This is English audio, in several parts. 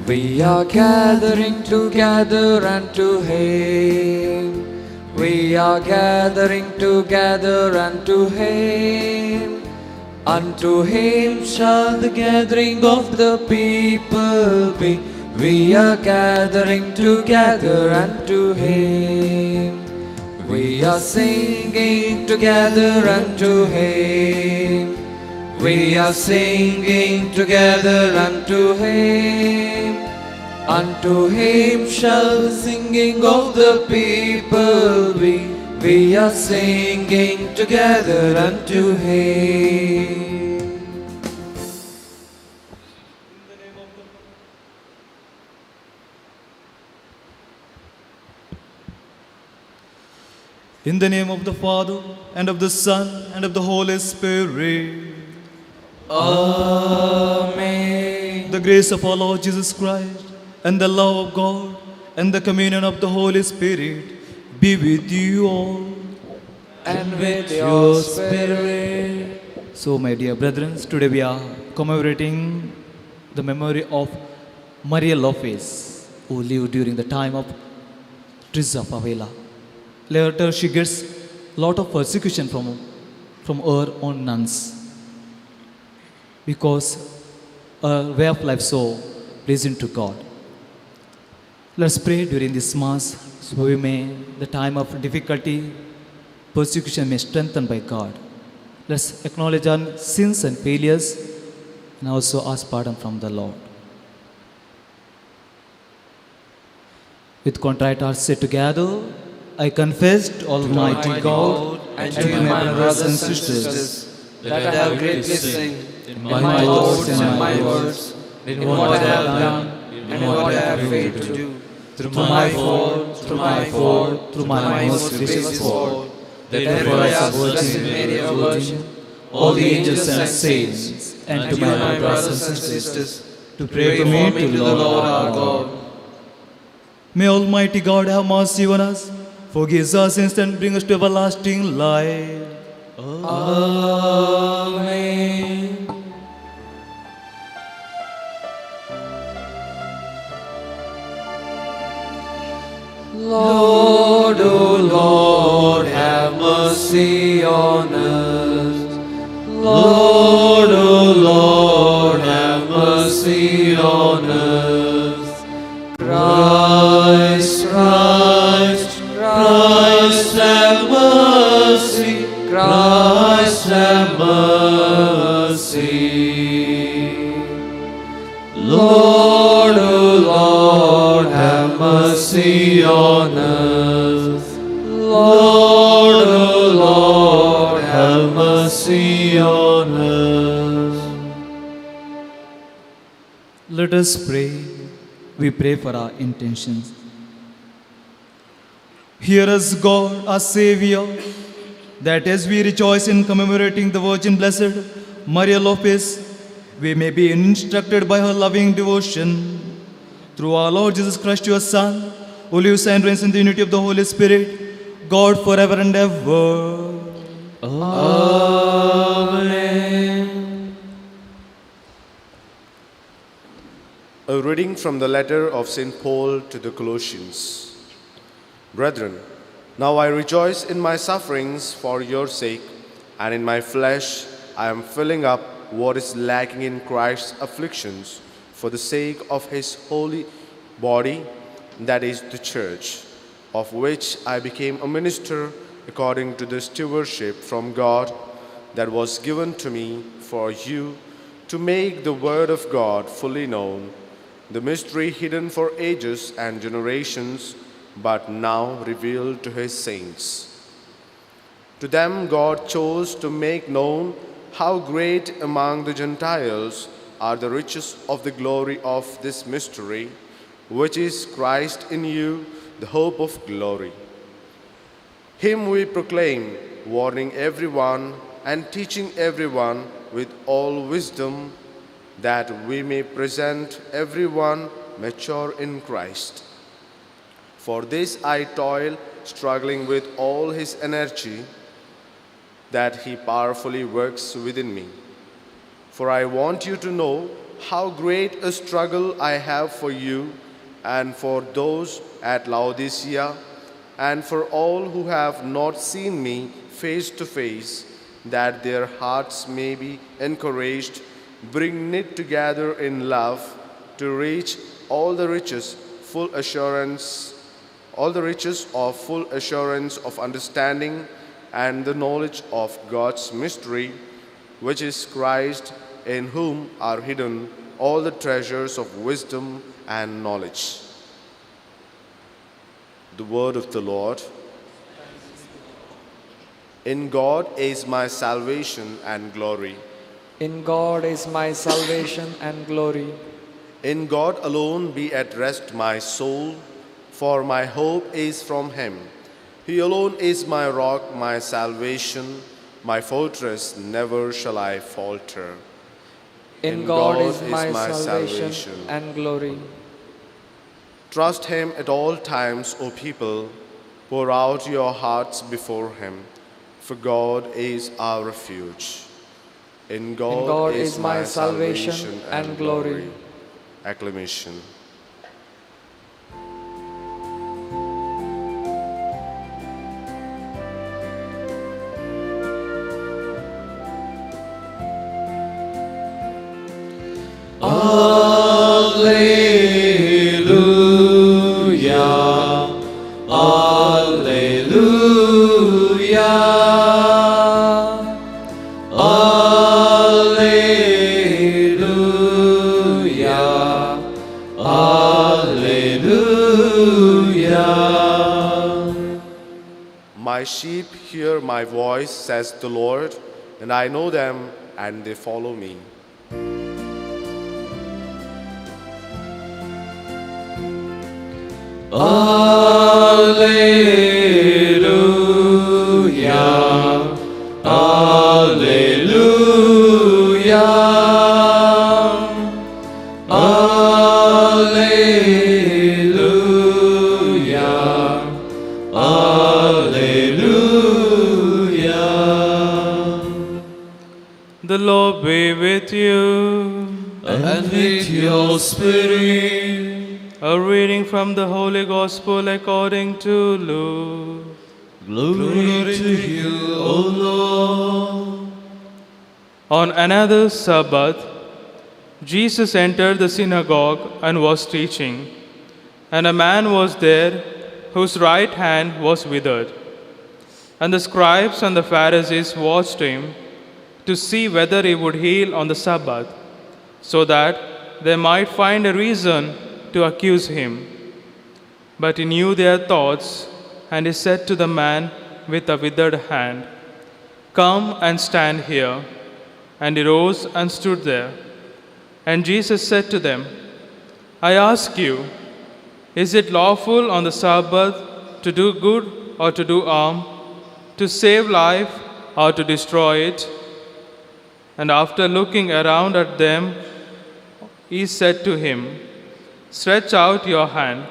We are gathering together unto Him. We are gathering together unto Him. Unto Him shall the gathering of the people be. We are gathering together unto Him. We are singing together unto Him. We are singing together unto Him. Unto Him shall the singing of the people be. We are singing together unto Him. In the name of the Father, and of the Son, and of the Holy Spirit. Amen. The grace of our Lord Jesus Christ, and the love of God, and the communion of the Holy Spirit be with you all. And with your spirit. So, my dear brethren, today we are commemorating the memory of Maria Lopez, who lived during the time of Teresa of Avila. Later, she gets a lot of persecution from her own nuns because her way of life so pleasing to God. Let's pray during this Mass so we may, the time of difficulty, persecution may strengthen by God. Let's acknowledge our sins and failures and also ask pardon from the Lord. With contrite hearts say together, I confess to Almighty God and to my brothers and sisters that I have greatly sinned in my thoughts and my words, in what I have done and what I have failed to do, through my fault, through my most grievous fault. Therefore I ask Blessed Mary, our Virgin, all the angels and saints, and to my brothers and sisters, to pray for me to the Lord our God. May Almighty God have mercy on us, forgive our sins and bring us to everlasting life. Amen. Lord, O Lord, have mercy on us. Lord, O Lord, have mercy on us. Christ, Christ, Christ, have mercy. Christ, have mercy. Lord, O Lord, have mercy on us. Lord, O Lord, have mercy on us. Let us pray. We pray for our intentions. Hear us, God, our Savior, that as we rejoice in commemorating the Virgin Blessed Maria Lopez, we may be instructed by her loving devotion. Through our Lord Jesus Christ, your Son, who lives and reigns in the unity of the Holy Spirit, God forever and ever. Amen. A reading from the letter of St. Paul to the Colossians. Brethren, now I rejoice in my sufferings for your sake, and in my flesh I am filling up what is lacking in Christ's afflictions for the sake of his holy body, that is the Church, of which I became a minister according to the stewardship from God that was given to me for you, to make the word of God fully known, the mystery hidden for ages and generations, but now revealed to his saints. To them God chose to make known how great among the Gentiles are the riches of the glory of this mystery, which is Christ in you, the hope of glory. Him we proclaim, warning everyone and teaching everyone with all wisdom, that we may present everyone mature in Christ. For this I toil, struggling with all his energy, that he powerfully works within me. For I want you to know how great a struggle I have for you and for those at Laodicea, and for all who have not seen me face to face, that their hearts may be encouraged, bring knit together in love, to reach all the riches of full assurance of understanding and the knowledge of God's mystery, which is Christ, in whom are hidden all the treasures of wisdom and knowledge. The word of the Lord. In God is my salvation and glory. In God is my salvation and glory. In God alone be at rest my soul, for my hope is from Him. He alone is my rock, my salvation, my fortress, never shall I falter. In God is my salvation and glory. Trust Him at all times, O people. Pour out your hearts before Him, for God is our refuge. In God is my salvation and glory. Acclamation. Alleluia, Alleluia, Alleluia, Alleluia. My sheep hear my voice, says the Lord, and I know them, and they follow me. Alleluia, Alleluia, Alleluia, Alleluia. The Lord be with you. And with your spirit. A reading from the Holy Gospel according to Luke. Glory to you, O Lord. On another Sabbath, Jesus entered the synagogue and was teaching. And a man was there whose right hand was withered. And the scribes and the Pharisees watched him to see whether he would heal on the Sabbath, so that they might find a reason to accuse him. But he knew their thoughts, and he said to the man with a withered hand, "Come and stand here." And he rose and stood there. And Jesus said to them, "I ask you, is it lawful on the Sabbath to do good or to do harm, to save life or to destroy it?" And after looking around at them, he said to him, "Stretch out your hand."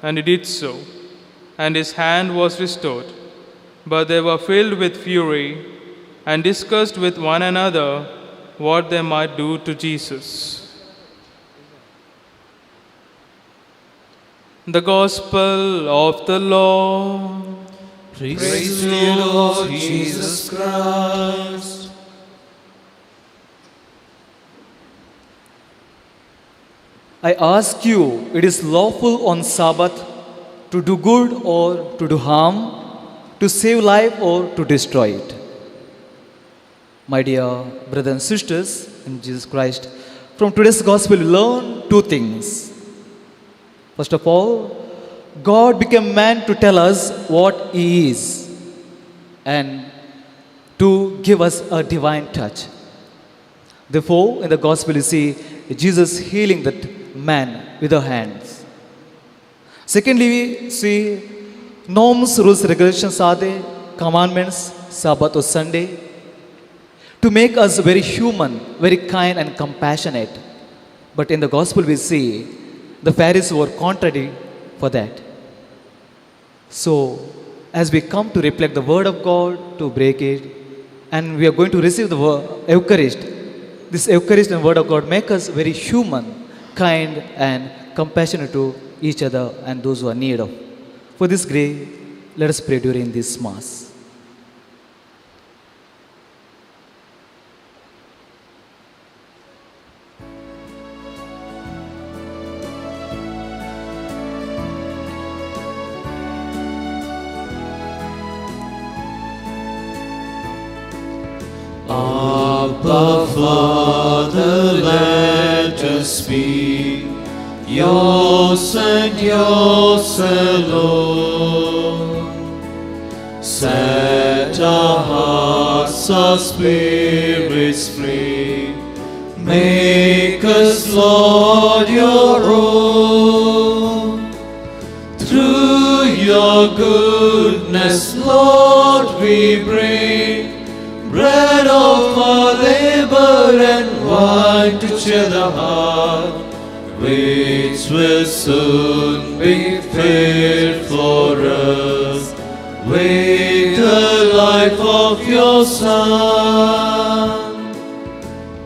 And he did so, and his hand was restored. But they were filled with fury and discussed with one another what they might do to Jesus. The Gospel of the Lord. Praise to you, Lord Jesus Christ. I ask you, it is lawful on Sabbath to do good or to do harm, to save life or to destroy it? My dear brothers and sisters in Jesus Christ, from today's Gospel we learn two things. First of all, God became man to tell us what He is and to give us a divine touch. Therefore, in the Gospel you see Jesus healing that man with her hands. Secondly, we see norms, rules, regulations are there, commandments, Sabbath or Sunday, to make us very human, very kind and compassionate. But in the Gospel we see the Pharisees were contrary for that. So, as we come to reflect the Word of God, to break it, and we are going to receive the Eucharist, This Eucharist and Word of God make us very human, kind and compassionate to each other and those who are in need of. For this grace, let us pray during this Mass. Abba, Father, let us be yours and yours alone. Set our hearts, our spirits free. Make us, Lord, your own. Through your goodness, Lord, we bring bread of our labor and wine to cheer the heart, which will soon be filled for us with the life of your Son.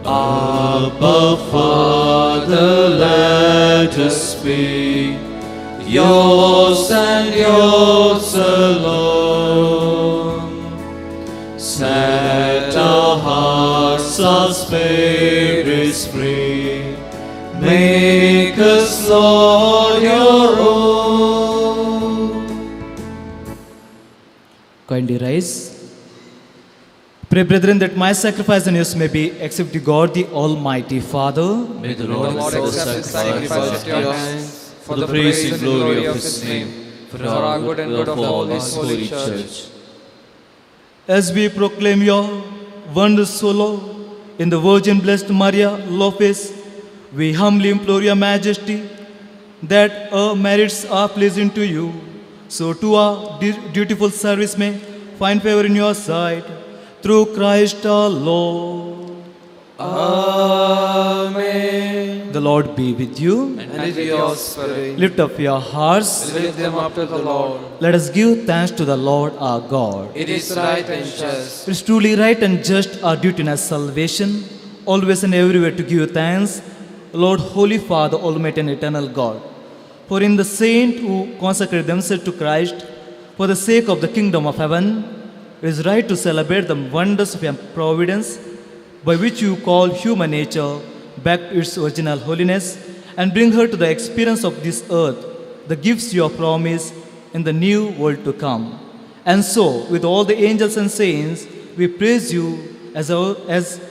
Abba, Father, let us be yours and yours alone. Set our hearts, our spirits free. Make us, Lord, your own. Kindly rise. Pray, brethren, that my sacrifice and yours may be accepted to God, the Almighty Father. May the Lord accept the sacrifice at your hands for the praise and glory of His name, for our good and good of all His holy church. As we proclaim your wondrous solo in the Virgin Blessed Maria Lopez, we humbly implore your Majesty that our merits are pleasing to you, so to our dutiful service may find favor in your sight, through Christ our Lord. Amen. The Lord be with you. And with your spirit. Lift up your hearts. Lift them up to the Lord. Let us give thanks to the Lord our God. It is right and just. It is truly right and just our duty in our salvation, always and everywhere to give thanks, Lord, Holy Father, Almighty and Eternal God. For in the saints who consecrate themselves to Christ, for the sake of the kingdom of heaven, it is right to celebrate the wonders of your providence, by which you call human nature back to its original holiness and bring her to the experience of this earth, the gifts you have promised in the new world to come. And so, with all the angels and saints, we praise you as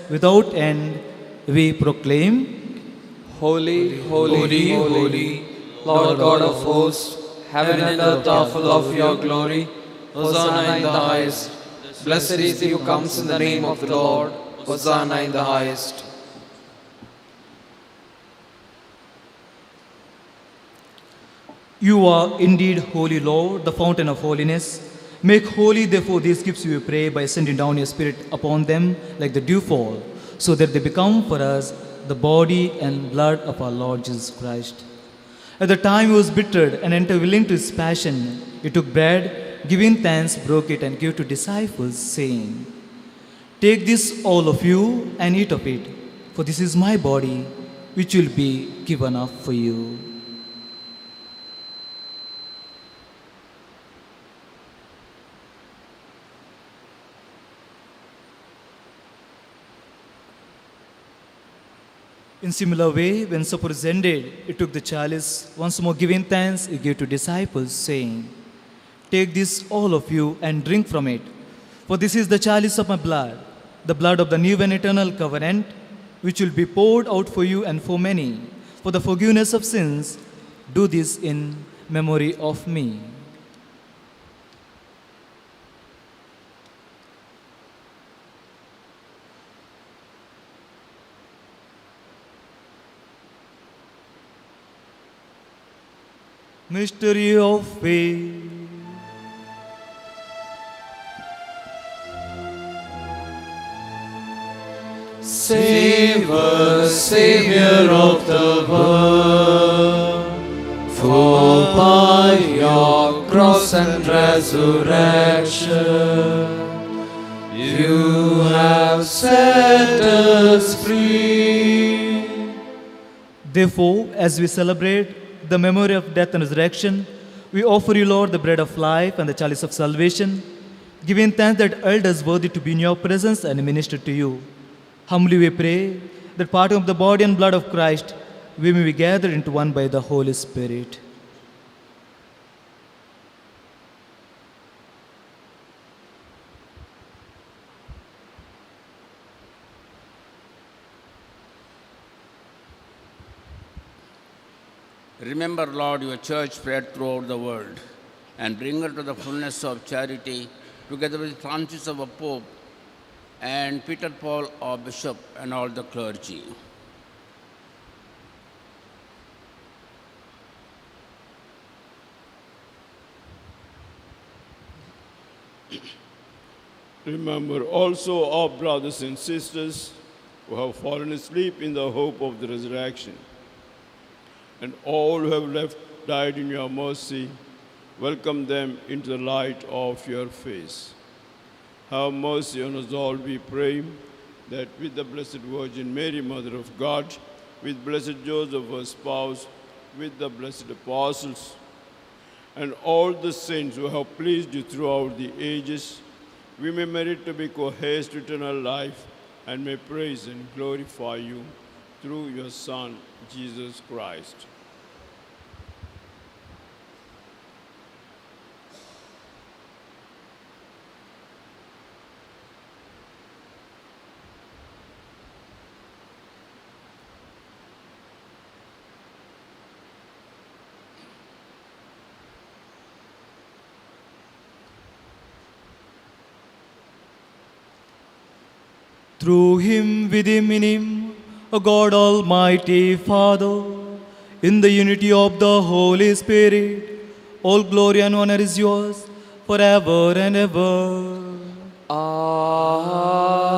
without end we proclaim, Holy, holy, holy, Lord God of hosts, heaven and earth are full of your glory. Hosanna in the highest. Blessed is he who comes in the name of the Lord. Hosanna in the highest. You are indeed holy, Lord, the fountain of holiness. Make holy, therefore, these gifts, we pray, by sending down your Spirit upon them like the dewfall, so that they become for us the body and blood of our Lord Jesus Christ. At the time he was betrayed and entered willing to his passion, he took bread, giving thanks, broke it, and gave to disciples, saying, Take this, all of you, and eat of it, for this is my body, which will be given up for you. In similar way, when supper is ended, he took the chalice, once more giving thanks, he gave to disciples, saying, Take this, all of you, and drink from it, for this is the chalice of my blood, the blood of the new and eternal covenant, which will be poured out for you and for many, for the forgiveness of sins. Do this in memory of me. Mystery of faith. Save us, Savior of the world, for by your cross and resurrection, you You have set us free. Therefore, as we celebrate the memory of death and resurrection, we offer you, Lord, the bread of life and the chalice of salvation, giving thanks that elders worthy to be in your presence and minister to you. Humbly we pray that partaking of the body and blood of Christ, we may be gathered into one by the Holy Spirit. Remember, Lord, your church spread throughout the world, and bring her to the fullness of charity, together with Francis our Pope, and Peter Paul our Bishop, and all the clergy. Remember also our brothers and sisters who have fallen asleep in the hope of the resurrection, and all who have died in your mercy. Welcome them into the light of your face. Have mercy on us all, we pray, that with the Blessed Virgin Mary, Mother of God, with Blessed Joseph, her spouse, with the blessed apostles, and all the saints who have pleased you throughout the ages, we may merit to be co-heirs to eternal life, and may praise and glorify you through your Son, Jesus Christ. Through him, with him, in him, O God Almighty Father, in the unity of the Holy Spirit, all glory and honor is yours forever and ever. Amen.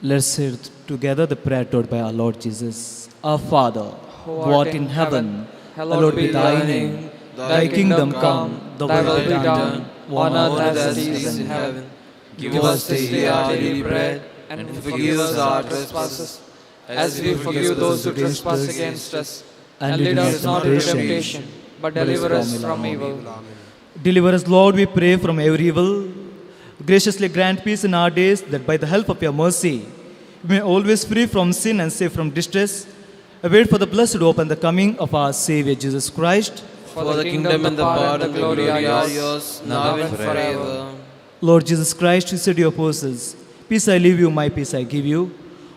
Let's say together the prayer taught by our Lord Jesus. Our Father, who art in heaven, hallowed be thy name. Thy kingdom come, thy will be done, on earth as it is in heaven. Give us this day our daily bread, and forgive us our trespasses, as we forgive those who trespass against us. And lead us not into temptation, but deliver us from evil. Deliver us, Lord, we pray, from every evil. Graciously grant peace in our days, that by the help of your mercy, we may always free from sin and safe from distress, await for the blessed hope and the coming of our Savior Jesus Christ. For the kingdom and the power and the glory are yours, now and forever. Lord Jesus Christ, you said to your apostles, peace I leave you, my peace I give you.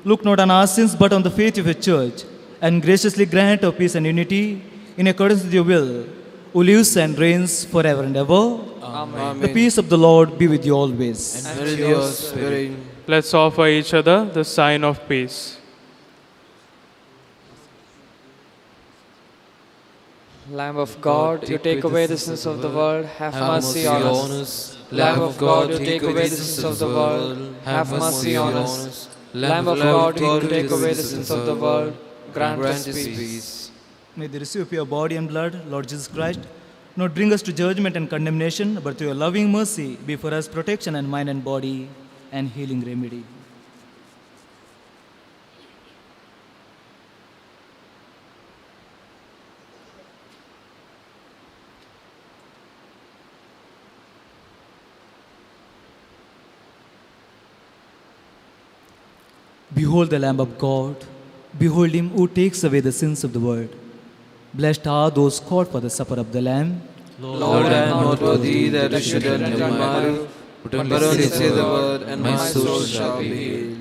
Look not on our sins, but on the faith of your church, and graciously grant our peace and unity in accordance with your will, who lives and reigns forever and ever. Amen. The peace of the Lord be with you always. And with your spirit. Let's offer each other the sign of peace. Lamb of God, you take away the sins of the world, have mercy on us. Lamb of God, you take away the sins of the world, have mercy on us. Lamb of God, you take away the sins of the world, grant us peace. May the receive of your body and blood, Lord Jesus Christ, not bring us to judgment and condemnation, but through your loving mercy be for us protection and mind and body and healing remedy. Behold the Lamb of God. Behold him who takes away the sins of the world. Blessed are those called for the supper of the Lamb. Lord, I am not worthy that you should enter my roof, but only say the word, and my soul shall be healed.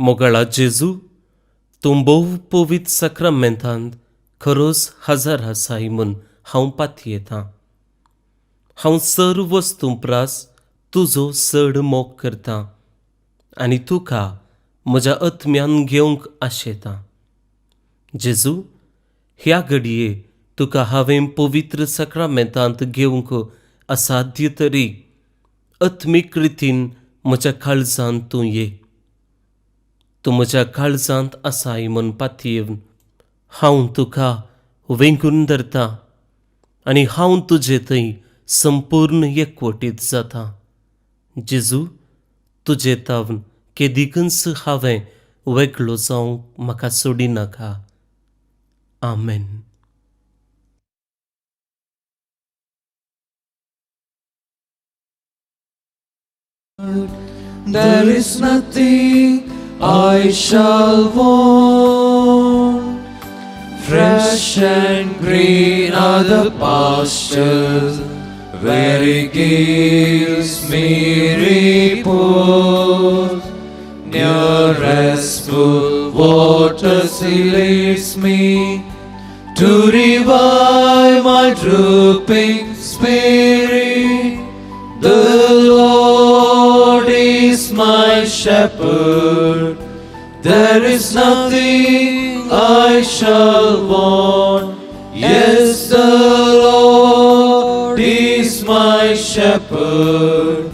मोगळा जेजू तूं भोव पवित्र सक्रमेंतांत खरोच हजर आसाय म्हूण हांव पातयेतां. हांव सर्व वस्तू प्रास तुजो चड मोग करतां आनी तुका म्हज्या आत्म्यान घेवंक आशेतां. जेजू, ह्या घडये तुका हांवें पवित्र सक्रामेंतांत घेवंक असाध्य तरी आत्मीक रितीन म्हज्या काळजांत तूं ये. तूं म्हज्या काळजांत आसाय म्हूण पातयेवन हांव तुका वेंगून धरतां आनी हांव तुजे थंय संपूर्ण एकवटीत जाता. जेजू, तुजे तावन केदिकच हांवें वेगळो जावंक म्हाका सोडिनाका. आमेन. There is nothing I shall want. Fresh and green are the pastures where He gives me repose. Near restful waters He leads me to revive my drooping spirit. The Lord is my shepherd, there is nothing I shall want. Yes, the Lord is my shepherd,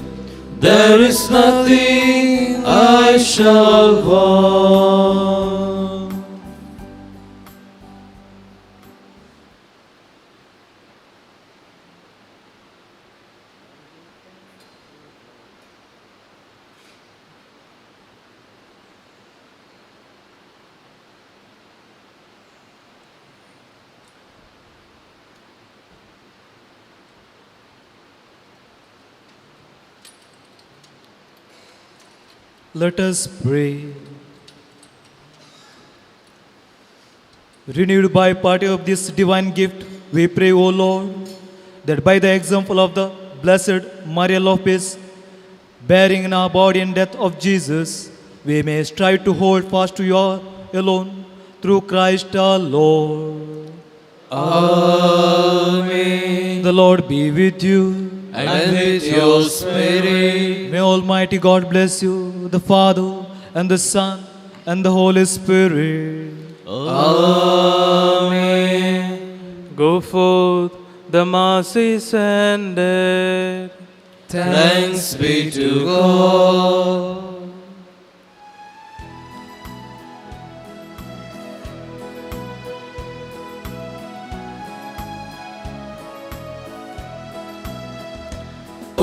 there is nothing I shall want. Let us pray. Renewed by party of this divine gift, we pray, O Lord, that by the example of the Blessed Maria Lopez, bearing in our body and death of Jesus, we may strive to hold fast to you alone, through Christ our Lord. Amen. The Lord be with you. And with your spirit. May Almighty God bless you, the Father, and the Son, and the Holy Spirit. Amen. Go forth, the Mass is ended. Thanks be to God.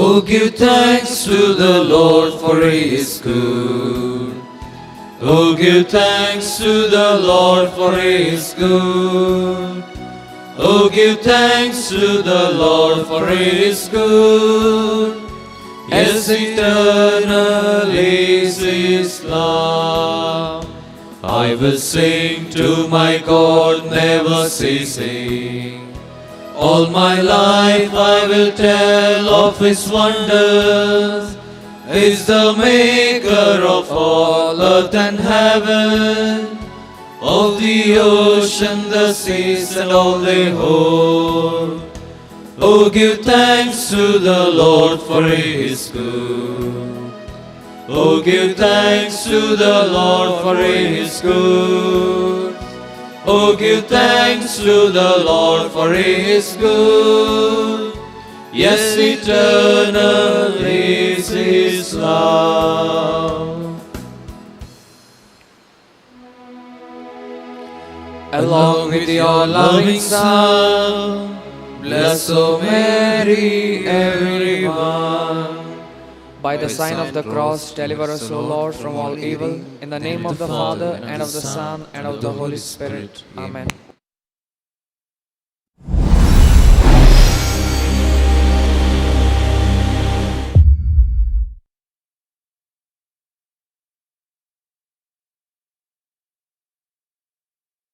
Oh, give thanks to the Lord, for He is good. Oh, give thanks to the Lord, for He is good. Oh, give thanks to the Lord, for He is good. Yes, eternally is His love. I will sing to my God, never ceasing. All my life I will tell of His wonders. He's the maker of all earth and heaven, of the ocean, the seas, and all they hold. Oh, give thanks to the Lord, for He is good. Oh, give thanks to the Lord, for He is good. Oh, give thanks to the Lord, for He is good. Yes, eternal is His love. Along with your loving Son, bless, O Mary, everyone. By the sign of the cross, deliver us, O Lord, from all evil. In the name of the Father, and of the Son, and of the Holy Spirit. Amen.